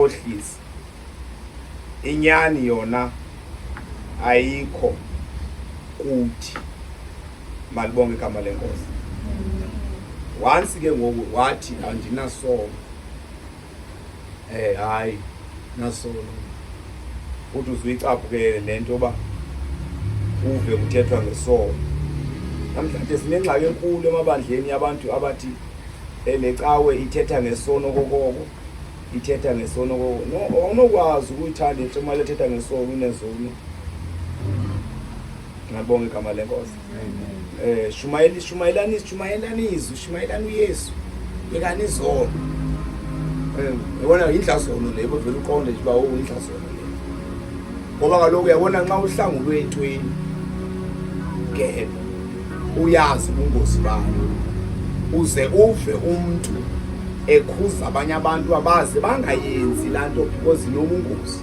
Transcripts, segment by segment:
Ohlisi inyani yona ayikho kuthi malibonke igama lenkosi. Once ke ngoku wathi andinasono, hayi nasono uthi uzuyicapukele lento yoba uve kuthethwa ngesono. Namhlanje sinengxaki enkulu emabandleni yabantu abathi le cawe ithetha ngesono kokoko, ithetha ngesono kokoko. No, awunokwazi ukuyithanda into uma lethetha ngesono unezono. Ngabonga igama lenkosi. Shumayelani uYesu yekani izono. Yabona indlazono le vele uqonde nje uba indlazono le. Ngoba kaloku uyabona nxa uhlangulwe entweni ke uyazi ubungozi bayo, uze uve umuntu ekhuza abanye abantu abaze bangayenzi laa nto because inobungozi.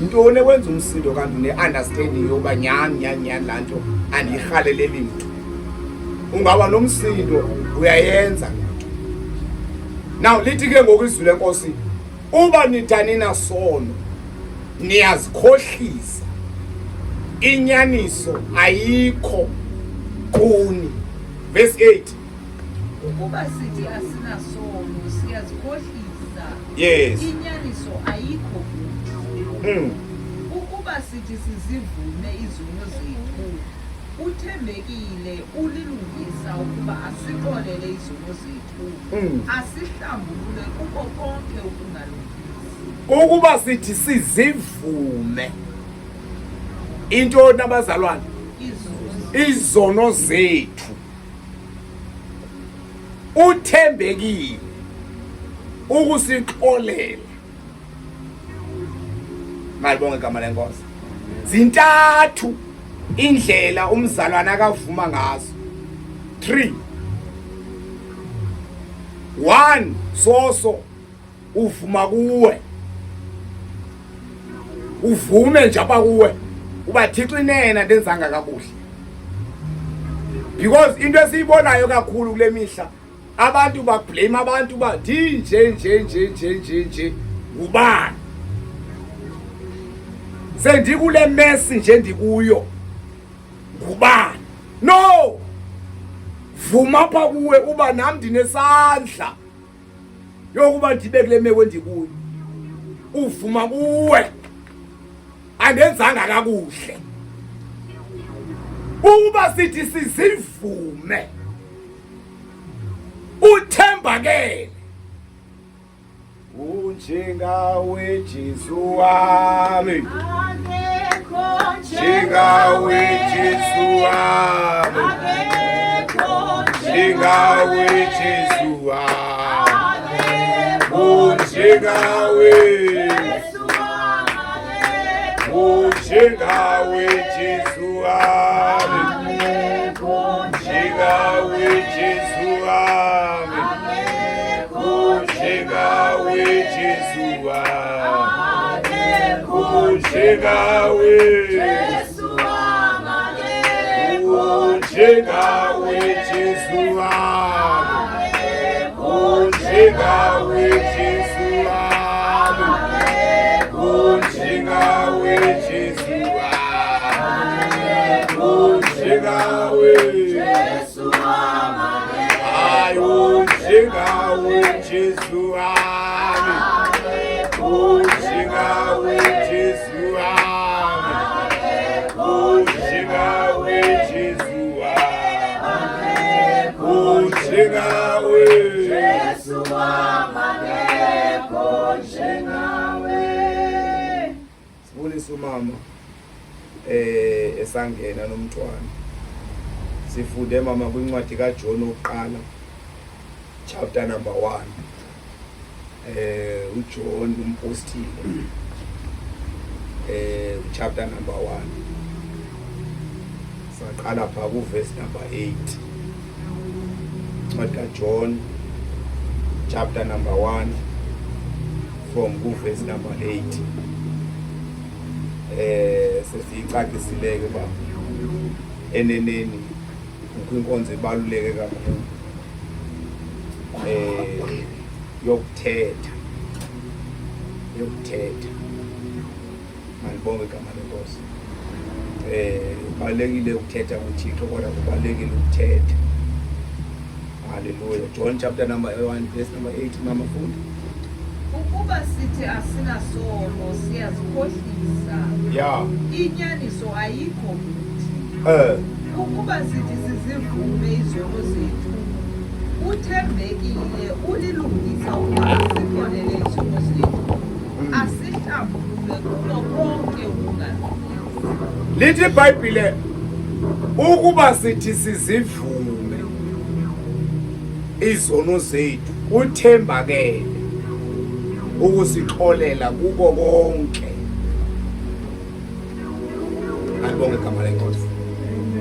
Yintoni ekwenza umsindo kanti une-understanding yokuba nyani laa nto andiyirhaleleli mntu. Ungaba nomsindo uyayenza nto. Now lithi ke ngoku izwi lenkosi, uba nithani nasono niyazikhohlisa, inyaniso ayikho kuni. Verse 8. Ukuba sithi asinasono siyazikhohlisa. Yes. Inyaniso ayikho kuthi. Ukuba sithi sizivume izono zethu, uthembekile ulilungisa ukuba asixolele izono zethu, asihlambulule kuko konke ukungalungisi. Ukuba sithi sizivume into nabazalwane, izono zethu, uthembekile ukusixolela. Malibonke igama lenkosi. Zintathu indlela umzalwana akavuma ngazo. 3. 1 soso uvuma kuwe, uvume nje apha kuwe uba Thixo inena ndenzanga kakuhle. Because into esiyibonayo kakhulu kule mihla, abantu bablame abantu bathi nje ngubani. Sendikule mess nje ndikuyo ngubani. No, vuma apha kuwe uba nam ndinesandla yokuba ndibe kule meko ndikuyo. Uvuma kuwe andenzanga kakuhle. Ukuba sithi sizivume, uthembakele unjengawe Jesu wami, njengawe Jesu wami, njengawe Jesu wami, unjengawe unjengawe Jesu wami, njengawe Jesu wami, unjengawe Jesu wami, unjengawe Jesu wami, unjengawe Jesu wami, unjengawe Jesu wami, unjengawe Jesu wami, unjengawe Jesu wami, ay unjengawe Jesu wami, unjengawe Jesu wami, unjengawe Jesu wami, unjengawe Jesu wami, unjengawe. Sibulisa umama esangena nomntwana. Sifunde mama kwincwadi kaJohn oqala chapter number 1. uJohn umpostile chapter number 1. Saqala pha ku verse number 8. Incwadi kaJohn chapter number 1 from ku verse number 8. Sesiyicacisileke ba eneneni kwinkonzo ebaluleke kakhulu yokuthetha yokuthetha. Malibonge igama lenkosi. Kubalulekile ukuthetha kuThixo kodwa kubalulekile ukuthetha. Hallelujah. John chapter number 1 verse number 8 mama fundi. Ukuba sithi asinasono siyazikhohlisa. Yeah. Inyaniso ayikho kuthi. Ukuba sithi sizivume izono zethu, uthembekile ulilungisa ukuba asikhonele izono zethu. Asihlambulule kulo konke ukungalungisi. Lithi iBhayibhile ukuba sithi sizivume izono zethu, uthembakele ukusixolela kuko konke. Alibonge igama lenkosi.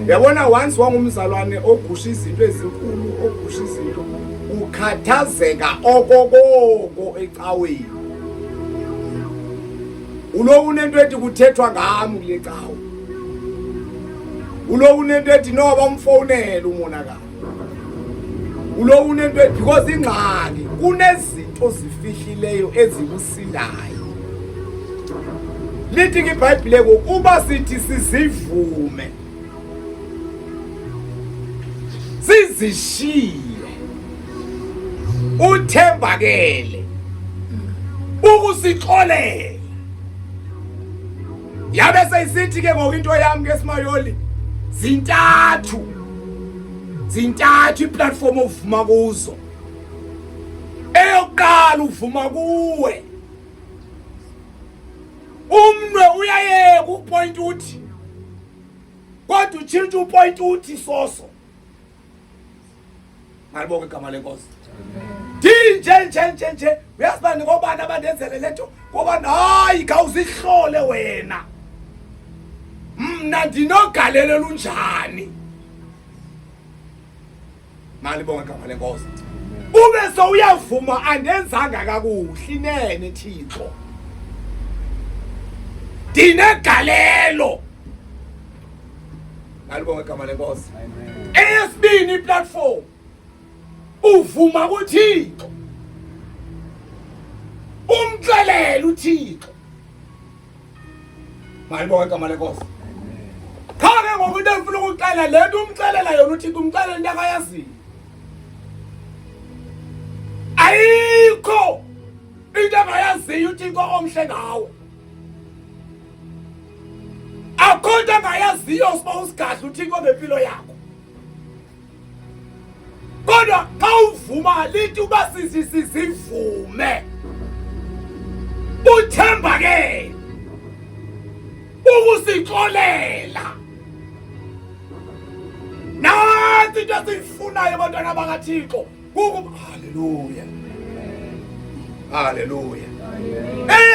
Yabona once wangumzalwane ogusha izinto ezinkulu, ogusha izinto, ukhathazeka okokoko ecaweni. Ulo unento ethi kuthethwa ngami kule cawe. Ulo unento ethi no bamfonela umonakalo. Ulo unento ethi because ingxaki kunezinto zifihlileyo ezikusindayo. Lithi iBhayibhile ukuba sithi sizivume sizishiye uthembakele ukusixolela. Yabe seyisithi ke ngokwinto yami ngeSimayoli zintathu iplatform ovuma kuzo. Eyokuqala uvuma kuwe. Umnwe uyayeka upoint uthi kodwa utshintsha upoint uthi soso. Malibonke igama lenkosi. Nje uyasibani ngobani abandenzele lento ngoba hayi khawuzihlole wena. Mna ndinogalelo lunjani. Malibonke igama lenkosi. Ube so uyavuma andenzanga kakuhle inene Thixo. Dinegalelo. Malibonke igama lenkosi. Eyesibini iplatform uvuma kuThixo. Umxelele uThixo. Malibonke igama lenkosi. Khake ngokuthi ufuna ukuxela lento umxelela yona uThixo umxelela into akayaziyo. Ayikho into angayaziyo uThixo omhle ngawe. Akho into angayaziyo siba usigadla uThixo ngempilo yakho. Kodwa xa uvuma lithi uba sizivume uthembakele ukusixolela. Nathi into esiyifunayo abantwana bakaThixo. Hallelujah. Hallelujah.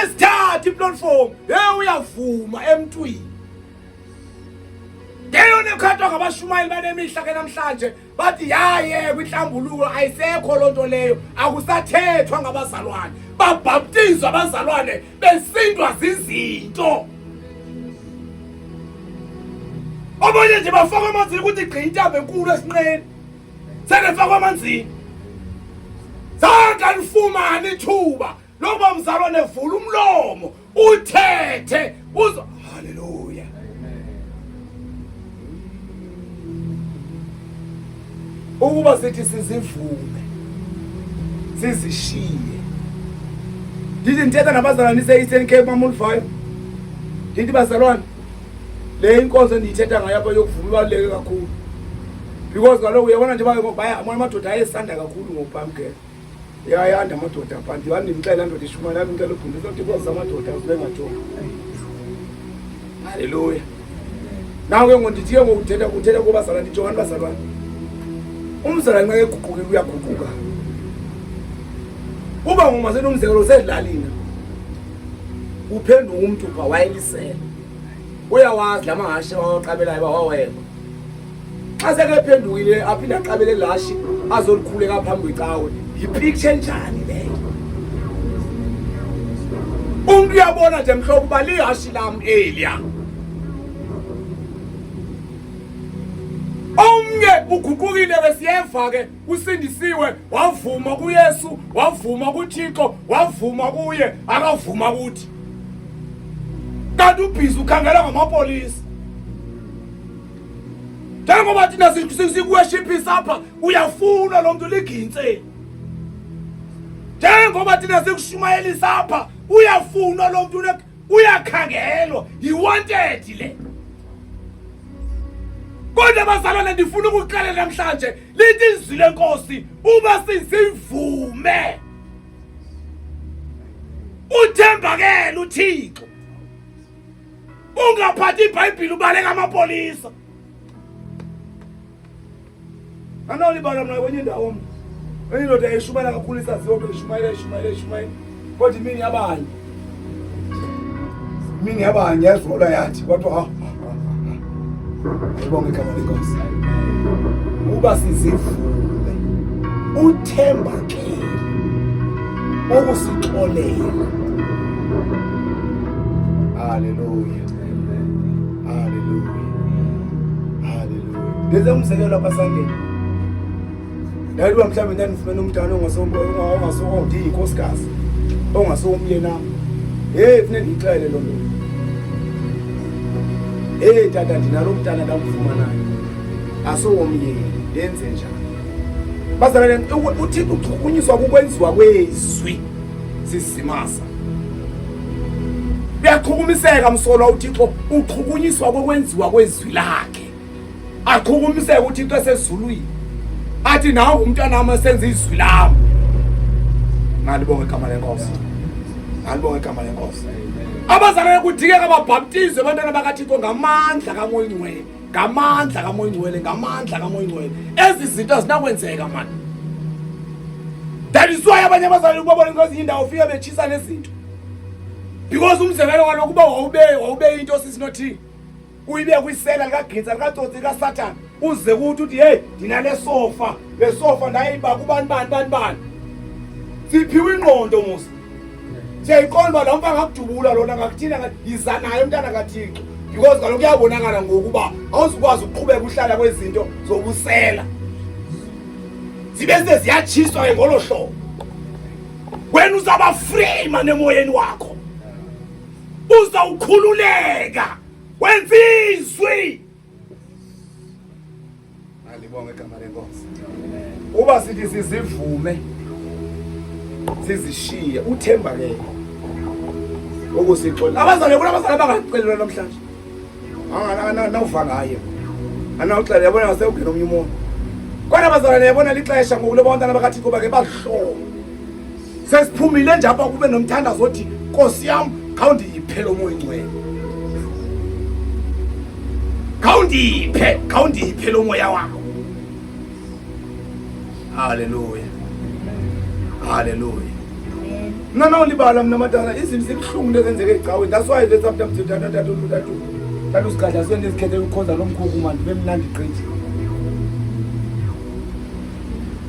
Esithatha iplatform uyavuma emntwini. Ngeyona ekhathwa ngabashumayeli banemihla ke namhlanje bathi yaye kwihlambuluko ayisekho lonto leyo, akusathethwa ngabazalwane. Babhaptizwa abazalwane besindwa zizinto. Obonye nje bafaka amanzini ukuthi igqitha enkulu esinqeni. Senefaka amanzini. Zange nifumane ithuba lokuba mzalwane evula umlomo uthethe uzo. Hallelujah. Ukuba sithi sizivume sizishiye. Ndithi nithetha nabazalwane ise-Eastern Cape mamulvayo. Ndithi bazalwane le inkonzo endiyithetha ngayo apha yokuvuma ibaluleke kakhulu. Because kaloku uyabona nje baya amadoda ayesanda kakhulu ngokuphamkela. Yayanda amadoda apha ndimxelela ndoda ishumana yami ngicela ufundisa ukuthi because amadoda asibe ngajongi. Hallelujah. Nawe ke ngondithi ke ngokuthetha kubazalwane ndijongani bazalwane. Umzalwane nxa eguquke uyaguquka. Uba ngumaseni umzekelo sedlalina. Uphenduka umuntu pha wayelisela. Uyawazi lamahashe waqabelayo bawaweka. Xa sekephendukile aphinda aqabele lashi azolikhuleka phambi kwecawe. Yipicture njani leyo? Umuntu uyabona nje mhloko uba lihashi lami eliya. Omnye uguqukile ke siyeva ke usindisiwe wavuma kuYesu wavuma kuThixo wavuma kuye akavuma kuthi kanti ubhizi ukhangela ngamapolisa njengoba thina sikuworshipisa apha uyafuna lo muntu ligintseni njengoba thina sikushumayelisa apha uyafuna lo muntu uyakhangelwa wanted le kodwa bazalwane ndifuna ukuqala namhlanje lithi izwi lenkosi uba sizivume uthembakele uThixo ungaphathi iBhayibheli ubaleka amapolisa anawulibala mna kwenye indawo mna indoda yayishumayela kakhulu isaziwa beshumayela kodwa imini yabanye yazolwa yathi kodwa ayibonge igama lenkosi uba sizivume uthembakele ukusixolela. Haleluya, haleluya, haleluya. Lezi umzekelo abasangeni yalwa mhlawumbe ndandifumene umntana ongasongondi inkosikazi ongasomyena kufuneka ngixele lo nto tata ndinalo mntana ndamfumanayo asowomyeni ndenze njani bazalwane uThixo uchukunyiswa kukwenziwa kwezwi sisimasa uyachukumiseka msolwa uThixo uchukunyiswa kokwenziwa kwezwi lakhe achukumiseka uThixo esezulwini athi nawe umntwana wami senze izwi lami ngalibonga igama lenkosi ngalibonga igama lenkosi abazalwane kudingeka babhaptizwe abantwana bakaThixo ngamandla kaMoya Oyingcwele ngamandla kaMoya Oyingcwele ngamandla kaMoya Oyingcwele ezi zinto zinakwenzeka manje that is why abanye abazalwane ubabona inkosi indawo ufika betshisa nezinto because umzekelo ngalokho kuba wawube into sisinothi uyibe kwisela likaGinza likaTsotsi likaSathane uze kuthi uthi hey ndinale sofa le sofa ndayiba kubani bani siphiwe ingqondo musa siyayiqonda la mfana ngakujubula lona ngakuthina yiza naye umntana kaThixo because kaloku kuyabonakala ngokuba awuzukwazi ukuqhubeka uhlala kwezinto zobusela zibe seziyatshiswa ngolo hlobo wena uzaba free man emoyeni wakho uzawukhululeka wenza izwi. Alibonga igama lenkosi uba sithi sizivume sizishiye uthembakele okusixola abazalwane kunabazalwane bangacelelwa namhlanje nawuva ngaye anawuxela yabona ngasewugena omnye umoya kodwa abazalwane yabona lixesha ngokuloba abantwana bakaThixo bake bahlobo sesiphumile nje apha kube nomthandazo othi Nkosi yami khawundiphe lo Moya Oyingcwele khawundiphe lo moya wakho. Haleluya, haleluya. Nana ulibala mna madala izinto zibuhlungu lezenzeke ecaweni that's why let's after tatu usikhathi sene izikhethe ukukhoza lomkhulu manje bemnandi gqithi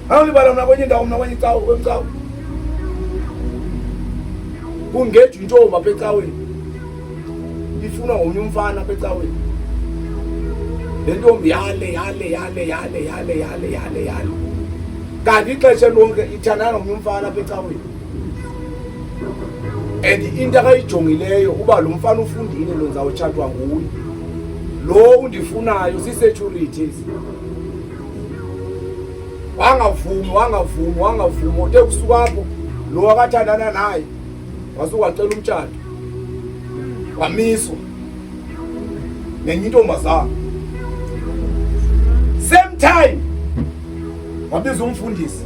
awulibala mna kwenye indawo mna kwenye icawu kungeju intombi apha ecaweni ifuna ngomnye umfana apha ecaweni le ntombi yale kanti ixesha lonke ithandana nomnye umfana apha ecaweni and into akayijongileyo uba lo mfana ufundile lo nzawutshatwa nguye lo undifunayo si-securities wangavumi ode kusuka apho lo akathandana naye wasukwacela umtshato wamiswa nenye intombazana same time wabiza umfundisi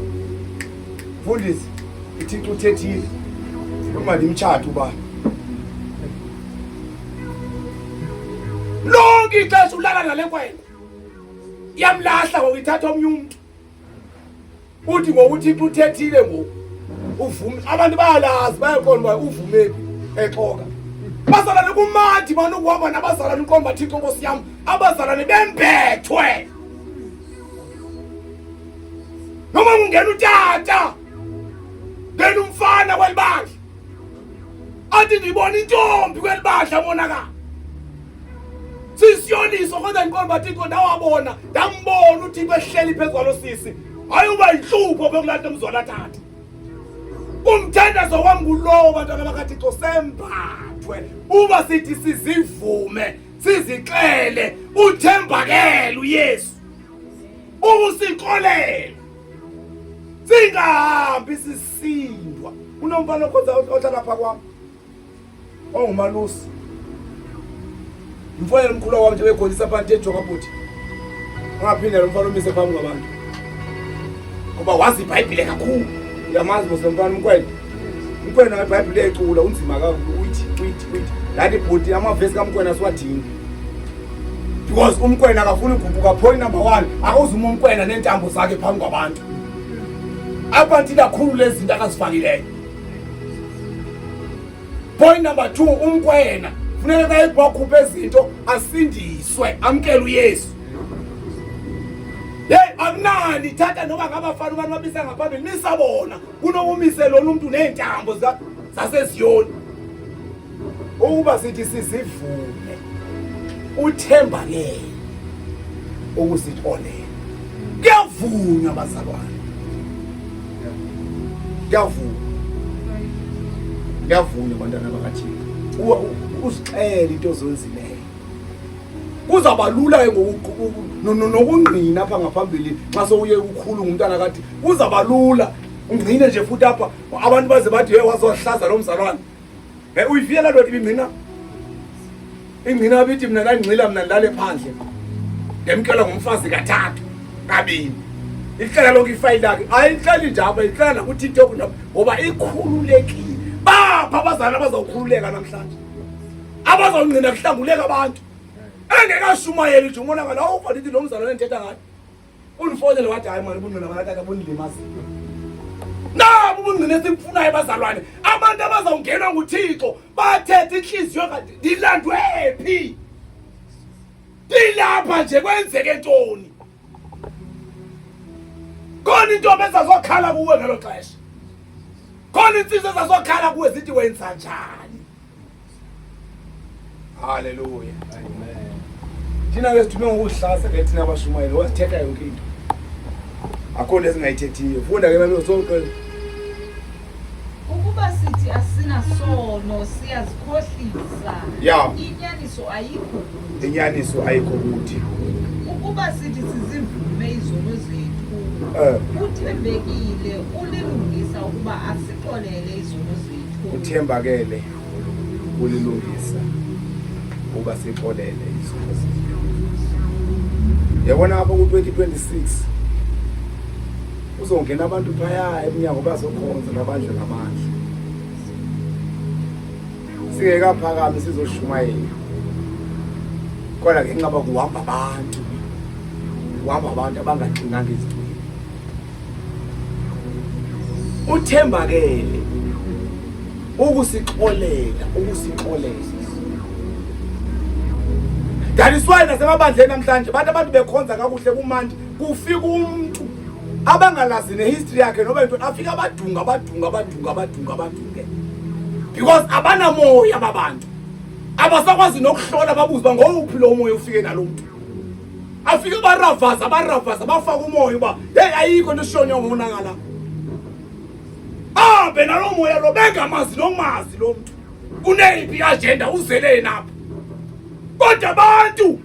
uThixo uthethile uma ndimtshato uba lonke ixesha ulala nale nkwenkwe yamlahla ngokuyithatha omnye umuntu uthi ngokuThixo uthethile ngoku uvume abantu bayalazi bayaqonda uba uvumephi exoka bazalwane kumathi banokuhamba nabazalwane uqomba Thixo Nkosi yami abazalwane bembethwe noma kungena utata ngena umfana kwelibandla athi ndibona intombi kwelibandla monakala Sisiyoniso kodwa inkonzo baThixo ndawabona ndambona uThixo ehleli phezulu sisi ayuba inhlupho bekulanda umzwana thatha umthandazo wami kulowo bantwana bakaThixo sembathwe uba sithi sizivume sizixele uthembakele uYesu ubusikolele singahambi sisindwa unomfana okhonza ohlala pha kwami ongumalusi mfana omkhulu wami nje bekhonisa phansi ejoka futhi ungaphinde lo mfana umise phambi kwabantu ngoba wazi iBhayibheli kakhulu uyamazi mosomfana umkwena iBhayibheli ecula unzima kakhulu uyithi lathi bhuti amavesi kaMkwena siwadinga because umkwena akafuni uguquka point number 1 akuzuma umkwena nentambo zakhe phambi kwabantu abantu kakhulu lezi zinto akazifakileyo point number 2 umkwena funeka bayikhuphe izinto asindiswe amkele uYesu akunani thatha noma ngabafana abantu babisa ngaphambili nisabona kunokumise lo muntu nentambo zaseziyoni ukuba sithi sizivume uthembakele ukusitholela kuyavunywa bazalwane kuyavunywa bantwana bakaThixo usixele into zonzileyo kuzaba lula nokungqina apha ngaphambili xa sowuye ukhulu ngumntana kathi kuzaba lula ungqine nje futhi apha abantu baze bathi wazohlaza lo mzalwane uyiviyela loo ibingqina ingqina bithi mina ndangcila mina ndilale phandle ndemkela ngumfazi kathathu kabini ihlala lonke ifayili lakhe ayihlali njalo ihlala nakuTikTok ngoba ikhululekile bapha abazali abazawukhululeka namhlanje abazawungcina kuhlanguleka abantu engekashumayeli nje umona ngala ufanele lo mzalwane endithetha ngayo unifonele wathi hayi manje ubungcina balathatha bonilimazi nabo ubungcina esimfunayo bazalwane abantu abazawungenwa nguThixo bathethe inhliziyo ndilandwe phi dilapha nje kwenzeke ntoni khona into bezazokhala kuwe ngelo xesha khona insizwe ezazokhala kuwe zithi wenza njani haleluya amen thina wesithume ngokuhlasa ke thina abashumayeli wasithetha yonke into akho lesingayithethiyo funda ke manje sonke ukuba sithi asinasono siyazikhohlisa inyaniso ayikho kuthi ukuba sithi sizivume izono zethu uthembekile ulilungisa ukuba asixolele izono zethu uthembakele ulilungisa ukuba sixolele izono zethu yabona apha ku-2026 uzongena abantu phaya eminyango bazokhonza nabandla ngamandla singekaphakami sizoshumayela kodwa ke ngaba kuhamba abantu abangaqinanga izithweni uthembakele ukusixolela That is why nasemabandleni namhlanje abantu bekhonza kakuhle kumandi kufika umuntu abangalazi nehistory yakhe noba into afika abadunga because abanamoya ababantu abasakwazi nokuhlola babuza ngowuphi lo moya ufike nalomuntu afike baravaza bafaka umoya uba hey ayikho into shonyo ngonakala bena lo moya lo bengamazi nokumazi lo muntu uneyiphi agenda uzele napha kodwa abantu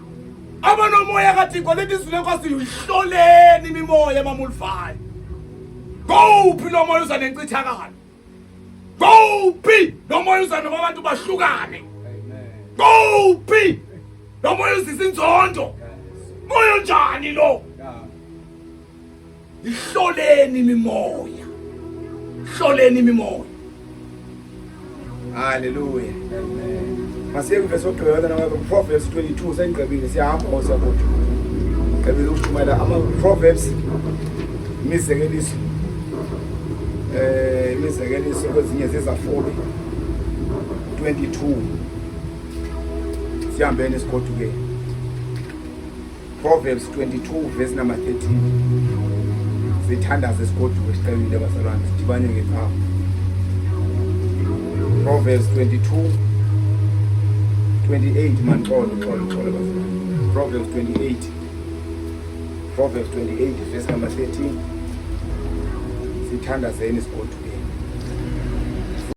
abanomoya kaThixo lethi izwi lenkosi uhloleni imimoya emamulfayo ngowuphi lo moya uza nencithakalo ngowuphi lo moya uza nabantu bahlukane ngowuphi lo moya uzisa inzondo moya njani lo ihloleni imimoya hallelujah masiye verse okugqibela na Proverbs 22 sengqibile siyahamba ngosakuthi ngibele ukushumela ama Proverbs imizekeliso kwezinye zezafoli 22 sihambeni isikhothi ke Proverbs 22 verse number 13 sithandaza isikhothi wesiqebile bazalwane sidibane ngephambi Proverbs 22 28 man, xolo bazalwane. Proverbs 28. Proverbs 28 verse number 13. Sithandazeni isigodwa.